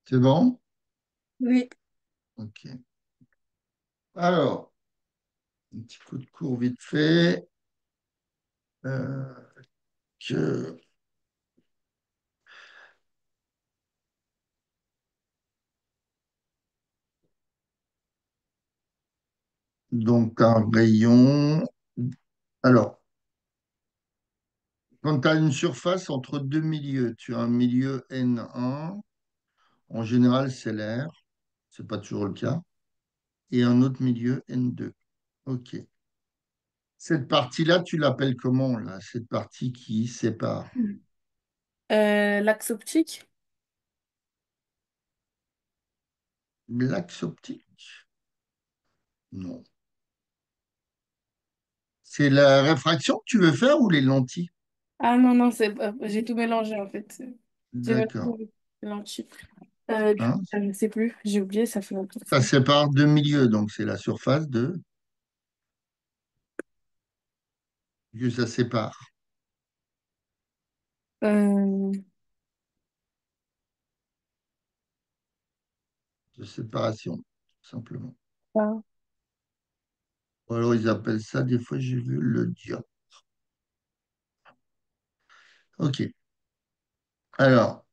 C'est bon? Oui. Ok. Alors, un petit coup de cours vite fait. Euh, que- donc, un rayon. Alors, quand tu as une surface entre deux milieux, tu as un milieu N1, en général, c'est l'air, c'est pas toujours le cas, et un autre milieu N2. Ok. Cette partie-là, tu l'appelles comment, là? Cette partie qui sépare? L'axe optique? L'axe optique? Non. C'est la réfraction que tu veux faire ou les lentilles? Ah non, non, j'ai tout mélangé en fait. J'ai D'accord. mélangé les lentilles. Du coup, Hein? je ne sais plus, j'ai oublié, ça fait longtemps. Ça sépare deux milieux, donc c'est la surface de que ça sépare, Euh, de séparation, tout simplement. ah. Ou alors ils appellent ça, des fois j'ai vu le diamètre. Ok. Alors,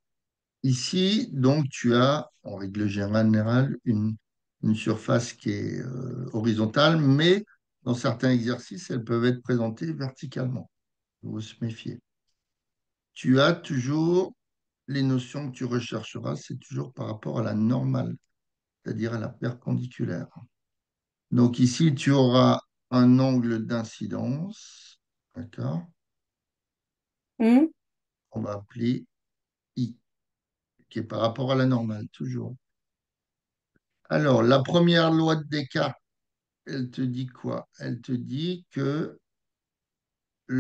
ici, donc tu as, en règle générale, une surface qui est horizontale, mais dans certains exercices, elles peuvent être présentées verticalement. Il faut se méfier. Tu as toujours les notions que tu rechercheras, c'est toujours par rapport à la normale, c'est-à-dire à la perpendiculaire. Donc ici, tu auras un angle d'incidence, d'accord, Hmm. on va appeler I, qui est par rapport à la normale, toujours. Alors, la première loi de Descartes, elle te dit quoi? Elle te dit que qu'il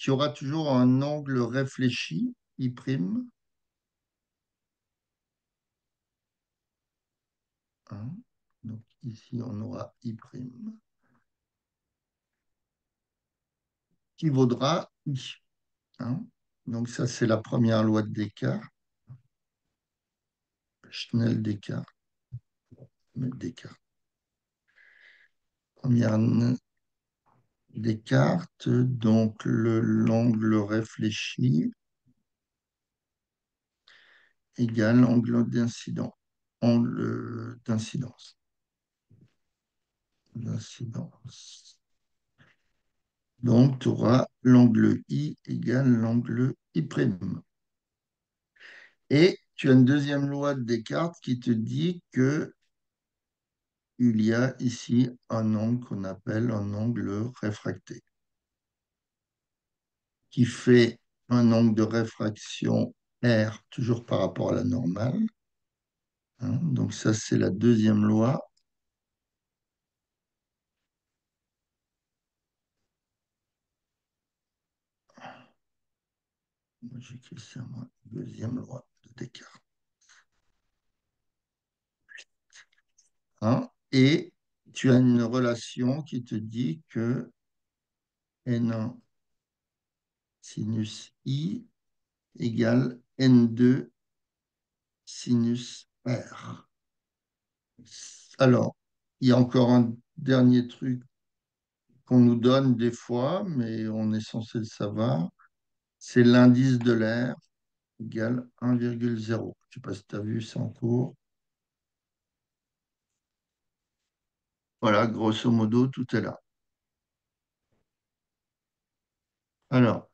y aura toujours un angle réfléchi, I', hein. Donc ici, on aura I', qui vaudra I, hein. Donc ça, c'est la première loi de Descartes, Schnell-Descartes, Descartes. Première Descartes, donc l'angle réfléchi égale angle d'incidence. Donc, tu auras l'angle I égale l'angle I'. Et tu as une deuxième loi de Descartes qui te dit que il y a ici un angle qu'on appelle un angle réfracté, qui fait un angle de réfraction R, toujours par rapport à la normale, hein. Donc ça, c'est la deuxième loi. Moi, j'écris ça, moi, deuxième loi de Descartes, hein. Et tu as une relation qui te dit que N1 sinus I égale N2 sinus R. Alors, il y a encore un dernier truc qu'on nous donne des fois, mais on est censé le savoir, c'est l'indice de l'air égale 1,0. Je ne sais pas si tu as vu, c'est en cours. Voilà, grosso modo, tout est là. Alors,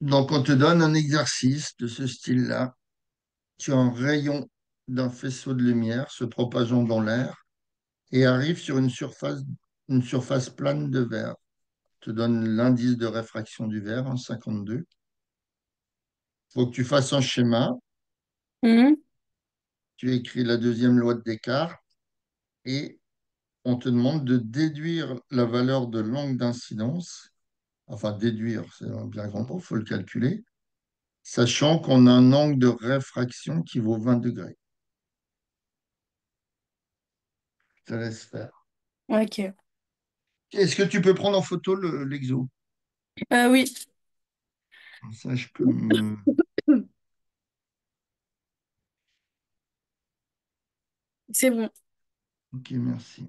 donc on te donne un exercice de ce style-là. Tu as un rayon d'un faisceau de lumière se propageant dans l'air et arrive sur une surface plane de verre. Te donne l'indice de réfraction du verre, 1,52. Il faut que tu fasses un schéma. Hmm. Tu écris la deuxième loi de Descartes et on te demande de déduire la valeur de l'angle d'incidence. Enfin, déduire, c'est un bien grand mot, il faut le calculer, sachant qu'on a un angle de réfraction qui vaut 20 degrés. Je te laisse faire. Ok. Est-ce que tu peux prendre en photo l'exo? Oui. Ça, je peux me... C'est bon. Ok, merci.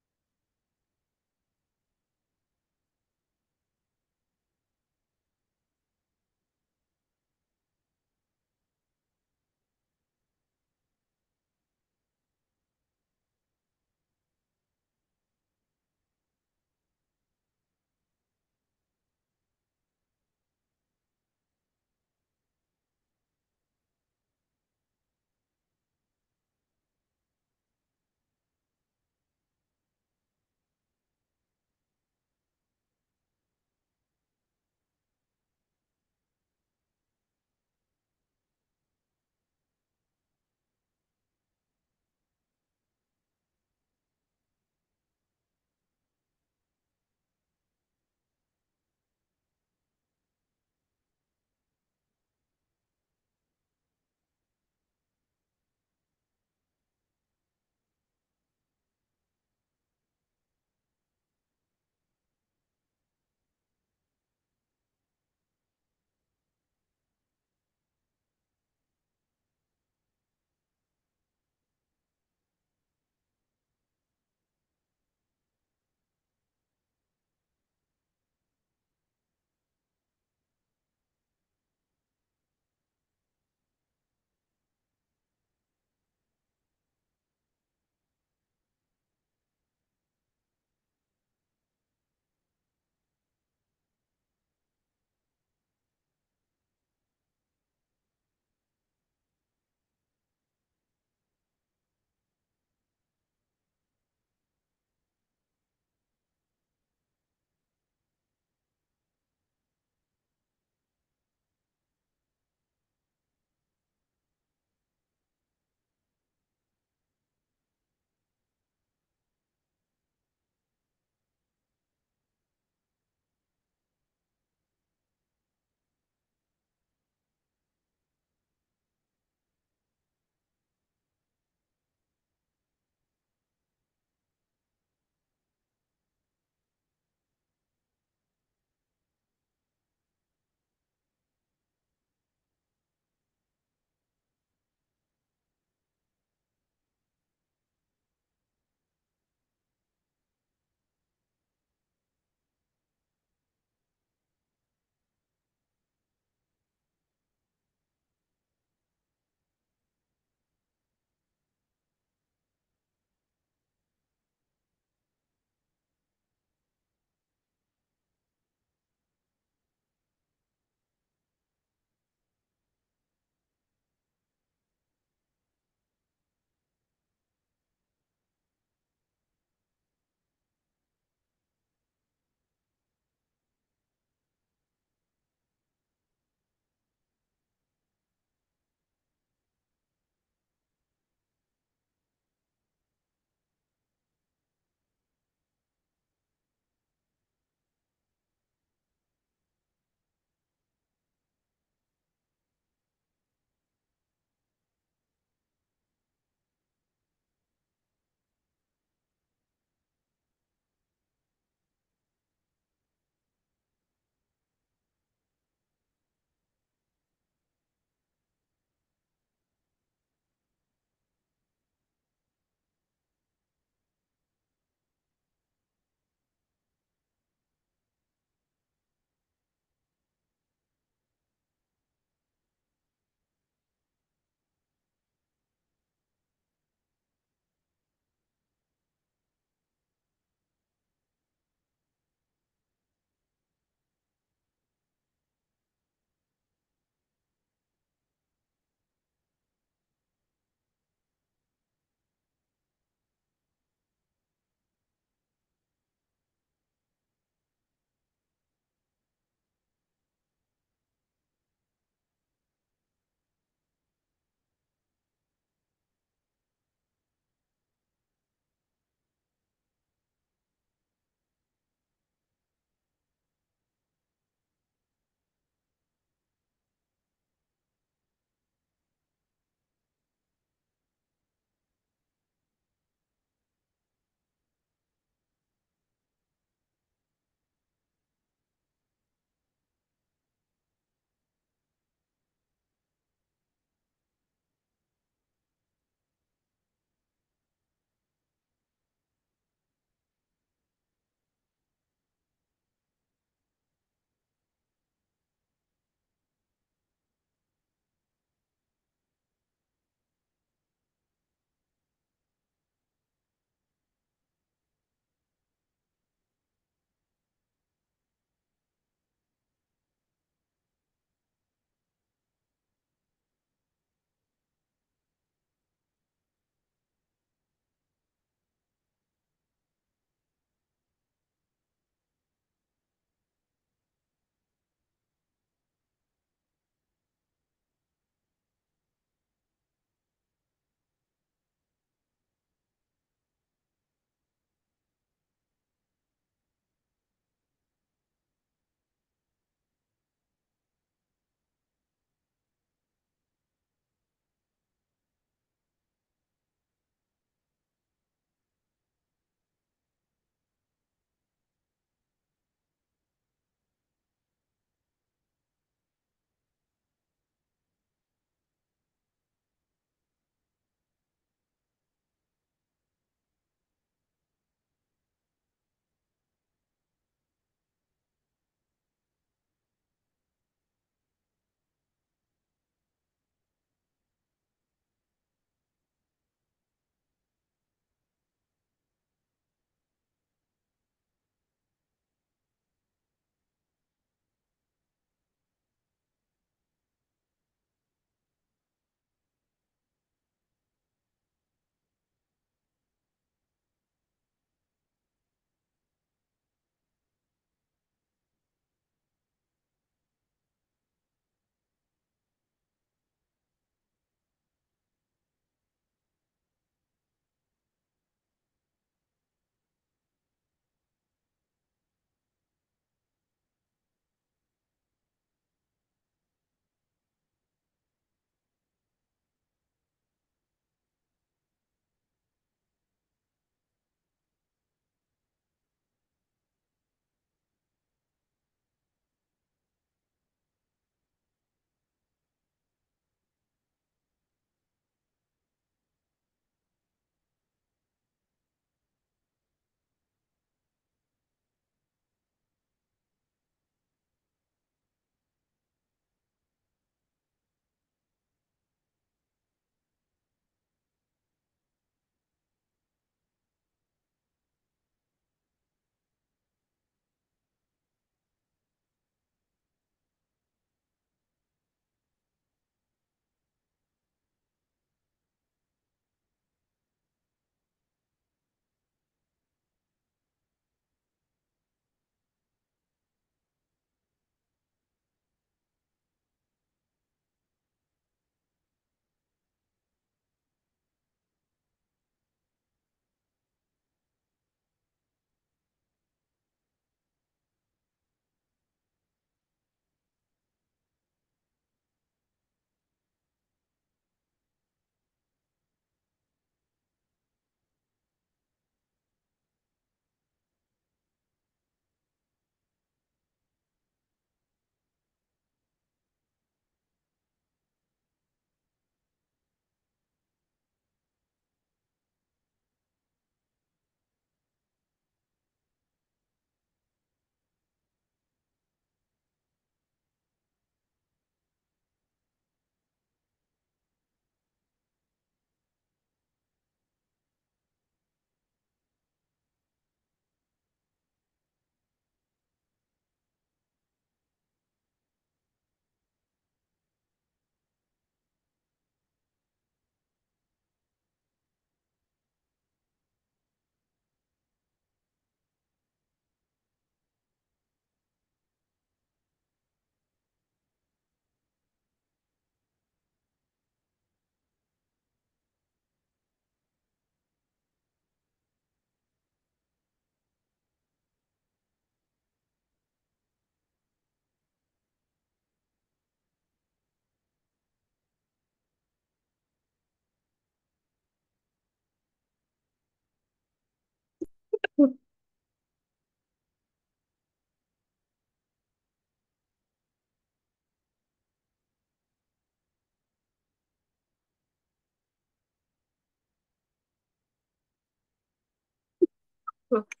Ok.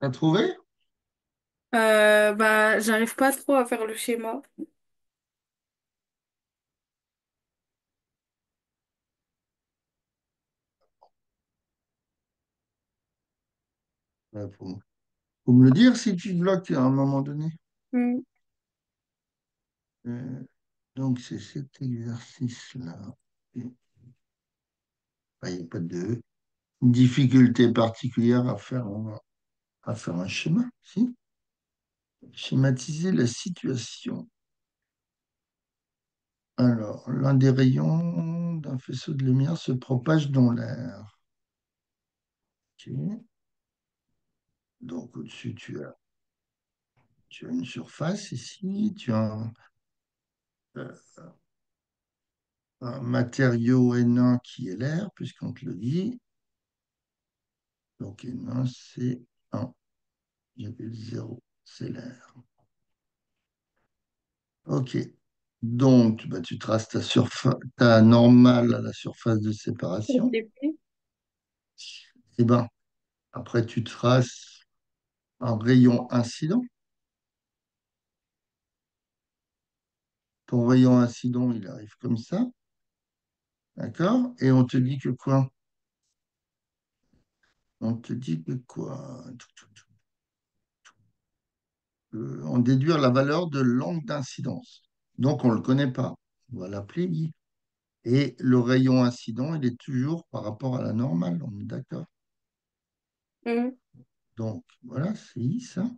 T'as trouvé? Bah, j'arrive pas trop à faire le schéma. Ouais, faut me le dire si tu bloques à un moment donné. Hmm. Euh, donc, c'est cet exercice-là. Et, bah, il n'y a pas de difficulté particulière à faire un schéma, si? Schématiser la situation. Alors, l'un des rayons d'un faisceau de lumière se propage dans l'air. Ok. Donc, au-dessus, tu as une surface ici, tu as euh, un matériau N1 qui est l'air, puisqu'on te le dit. Donc, N1, c'est 1,0, c'est l'air. Ok. Donc, bah, tu traces ta normale à la surface de séparation. Ok. Et ben, après, tu traces un rayon incident. Ton rayon incident, il arrive comme ça. D'accord? Et on te dit que quoi? On te dit que quoi? En déduire la valeur de l'angle d'incidence. Donc, on ne le connaît pas. On va l'appeler I. Et le rayon incident, il est toujours par rapport à la normale. On est d'accord? Hmm. Donc, voilà, c'est I, ça.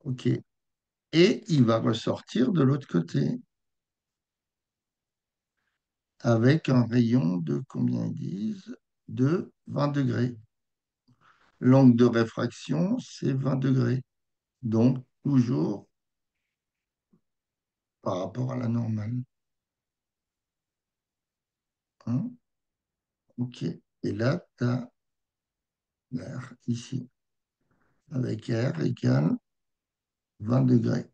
OK. Et il va ressortir de l'autre côté avec un rayon de combien ils disent? De 20 degrés. L'angle de réfraction, c'est 20 degrés. Donc, toujours par rapport à la normale. Hein? OK. Et là, tu as l'air ici, avec R égale 20 degrés.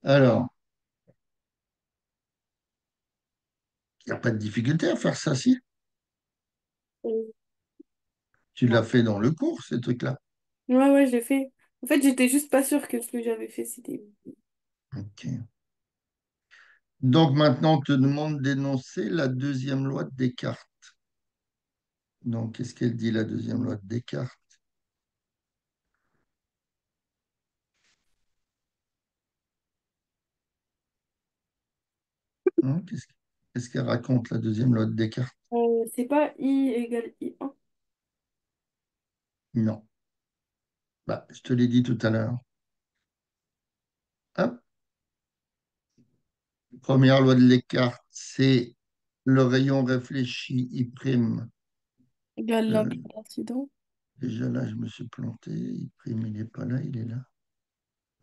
Alors, il n'y a pas de difficulté à faire ça, si? Tu Ouais, l'as fait dans le cours, ces trucs-là. ouais, ouais, j'ai fait. En fait, j'étais juste pas sûre que ce que j'avais fait, c'était. Ok. Donc maintenant, on te demande d'énoncer la deuxième loi de Descartes. Donc, qu'est-ce qu'elle dit, la deuxième loi de Descartes? Hein, qu'est-ce qu'elle raconte, la deuxième loi de Descartes? C'est pas I égale I1. Non. Bah, je te l'ai dit tout à l'heure. Hop. Première loi de Descartes, c'est le rayon réfléchi I'. Égale Euh, l'angle d'incident. déjà là, je me suis planté. I', il n'est pas là, il est là.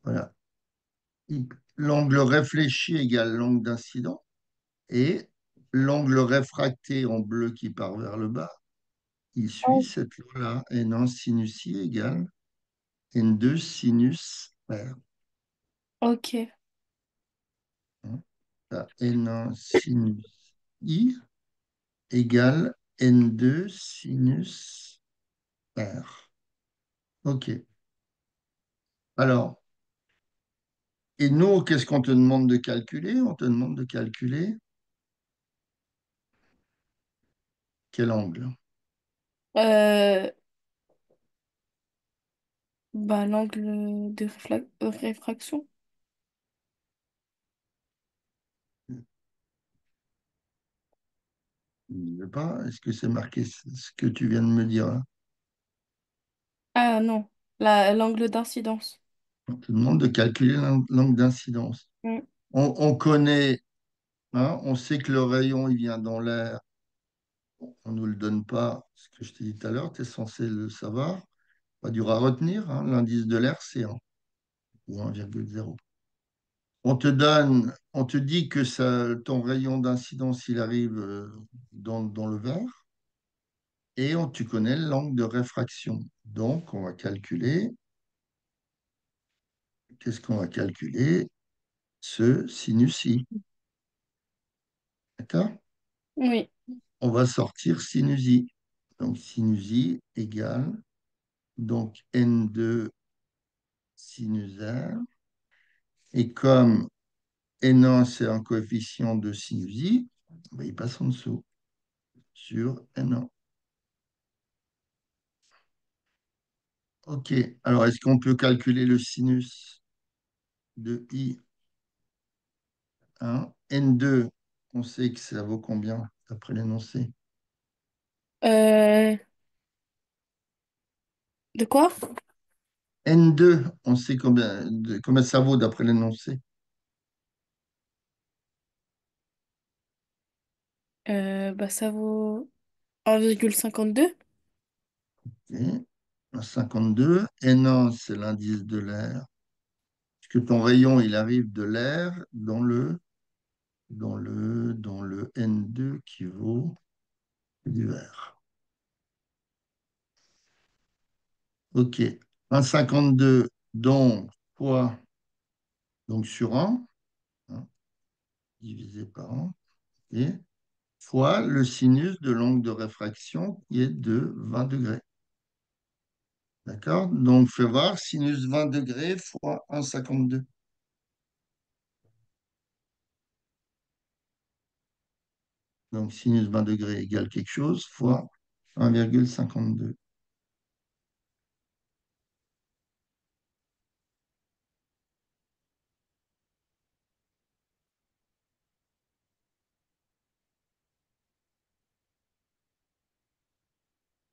Voilà. L'angle réfléchi égale l'angle d'incident. Et l'angle réfracté en bleu qui part vers le bas, il suit Oh, cette loi-là. N1 sinus I égale N2 sinus R. ok. Hein. Là, N1 sinus I égale N2 sinus R. OK. Alors, et nous, qu'est-ce qu'on te demande de calculer? On te demande de calculer quel angle? Euh, Bah, l'angle de réfraction. Je ne sais pas. Est-ce que c'est marqué ce que tu viens de me dire là? Ah non, l'angle d'incidence. On te demande de calculer l'angle d'incidence. Mm. On connaît, hein, on sait que le rayon, il vient dans l'air. On ne nous le donne pas. Ce que je t'ai dit tout à l'heure, tu es censé le savoir. Pas dur à retenir, hein. L'indice de l'air, c'est 1 ou 1,0. On te dit que ton rayon d'incidence, il arrive dans le verre et tu connais l'angle de réfraction. Donc, on va calculer, qu'est-ce qu'on va calculer? Ce sinus i. D'accord? Oui. On va sortir sinus i. Donc, sinus i égale donc N2 sinus R. Et comme N1, c'est un coefficient de sinus i, ben, il passe en dessous sur N1. OK. Alors, est-ce qu'on peut calculer le sinus de I, hein? N2, on sait que ça vaut combien d'après l'énoncé? Euh, de quoi? N2, on sait combien ça vaut d'après l'énoncé. Bah, ça vaut 1,52. OK. 52. N1, c'est l'indice de l'air. Puisque ton rayon, il arrive de l'air dans le N2 qui vaut du verre. OK. 1,52, donc quoi? Donc sur 1, hein, divisé par 1, et fois le sinus de l'angle de réfraction qui est de 20 degrés. D'accord? Donc, fais voir, sinus 20 degrés fois 1,52. Donc, sinus 20 degrés égale quelque chose fois 1,52.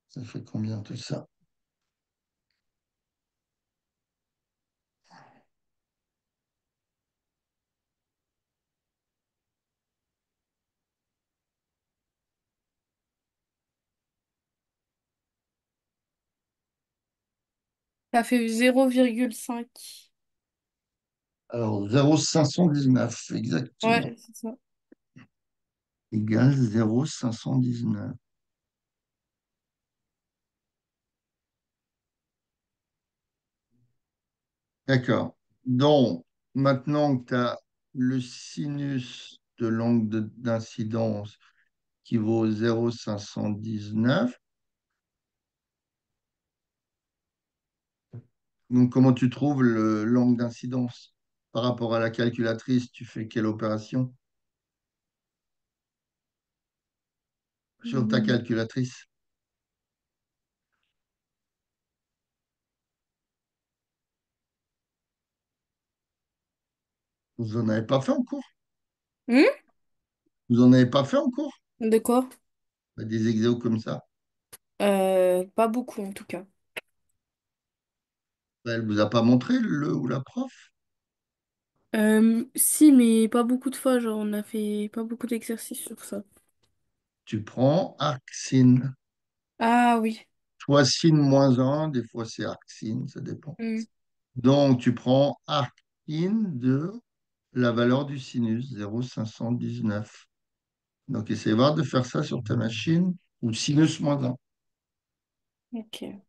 Ça fait combien tout ça? Ça fait 0,5. Alors, 0,519, exactement. Ouais, c'est ça. Égale 0,519. D'accord. Donc, maintenant que tu as le sinus de l'angle d'incidence qui vaut 0,519, Donc, comment tu trouves l'angle d'incidence par rapport à la calculatrice? Tu fais quelle opération sur ta Hmm. calculatrice? Vous en avez pas fait en cours? Hmm. Vous en avez pas fait en cours? De quoi? Bah, des exos comme ça. Pas beaucoup en tout cas. Bah, elle vous a pas montré le ou la prof? Si, mais pas beaucoup de fois, genre on a fait pas beaucoup d'exercices sur ça. Tu prends arc-sin. Ah oui. Soit sin moins un, des fois c'est arc-sin, ça dépend. Hmm. Donc, tu prends arc-in de la valeur du sinus, 0,519. Donc, essaye voir de faire ça sur ta machine, ou sinus moins un. Ok.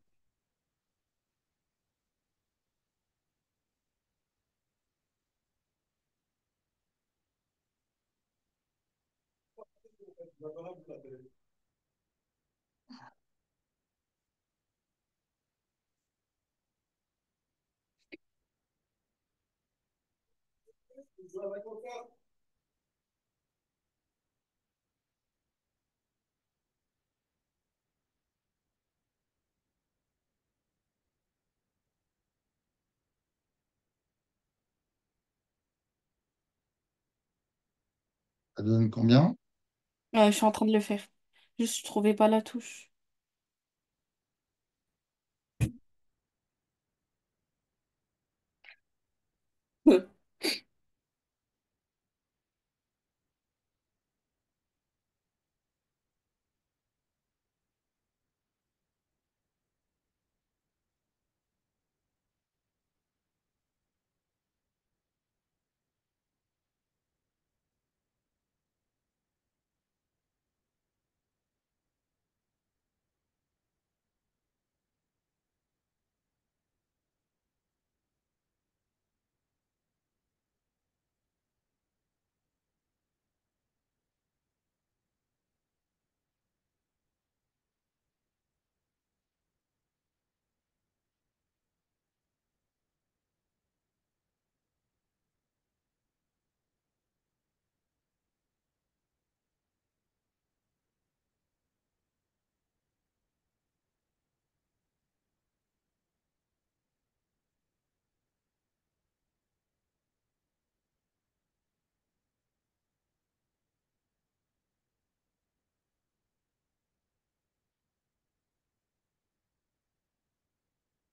Ça donne combien? Je suis en train de le faire. Juste, je trouvais pas la touche.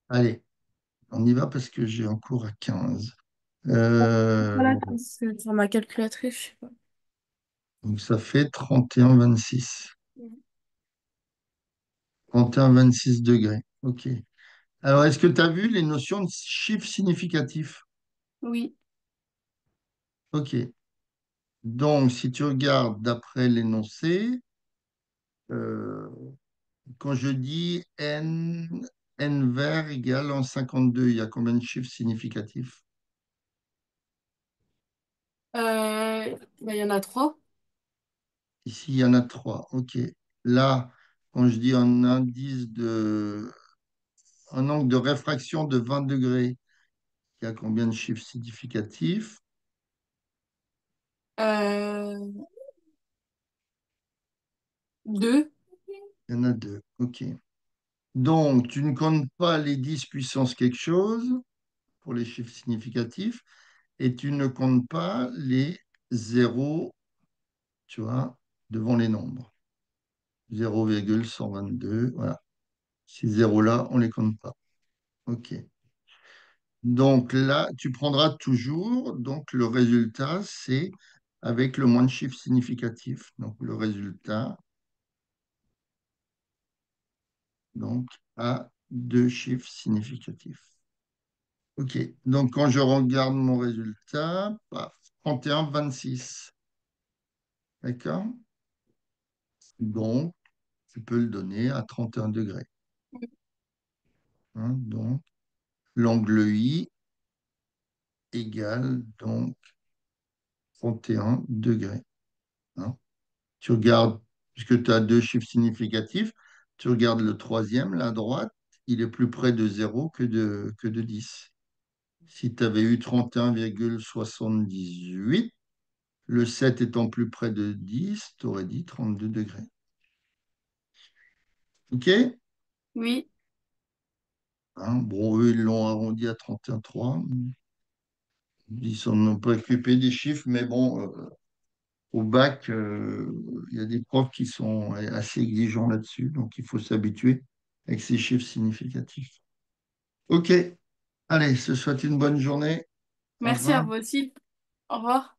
Allez, on y va parce que j'ai un cours à 15. Voilà, c'est sur ma calculatrice, je sais pas. Donc, ça fait 31,26. 31,26 degrés. OK. Alors, est-ce que tu as vu les notions de chiffres significatifs? Oui. OK. Donc, si tu regardes d'après l'énoncé, euh, quand je dis n vert égale en 52, il y a combien de chiffres significatifs? Il y en a trois. Ici, il y en a trois. OK. Là, quand je dis un angle de réfraction de 20 degrés, il y a combien de chiffres significatifs? Euh, Deux. Il y en a deux. OK. Donc, tu ne comptes pas les 10 puissance quelque chose pour les chiffres significatifs et tu ne comptes pas les zéros, tu vois, devant les nombres. 0,122, voilà. Ces zéros-là, on ne les compte pas. OK. Donc là, tu prendras toujours, donc le résultat, c'est avec le moins de chiffres significatifs. Donc le résultat, donc, a deux chiffres significatifs. OK. Donc quand je regarde mon résultat, paf, 31,26. D'accord? Donc, tu peux le donner à 31 degrés. Hein. Donc, l'angle I égale donc 31 degrés. Hein. Tu regardes, puisque tu as deux chiffres significatifs, tu regardes le troisième, là à droite, il est plus près de zéro que de 10. Si tu avais eu 31,78, le 7 étant plus près de 10, tu aurais dit 32 degrés. OK? Oui, Hein, bon, eux, ils l'ont arrondi à 31,3. Ils s'en ont préoccupé des chiffres, mais bon, au bac, il y a des profs qui sont assez exigeants là-dessus, donc il faut s'habituer avec ces chiffres significatifs. OK, allez, ce soit une bonne journée. Au merci à revoir. vous aussi. Au revoir.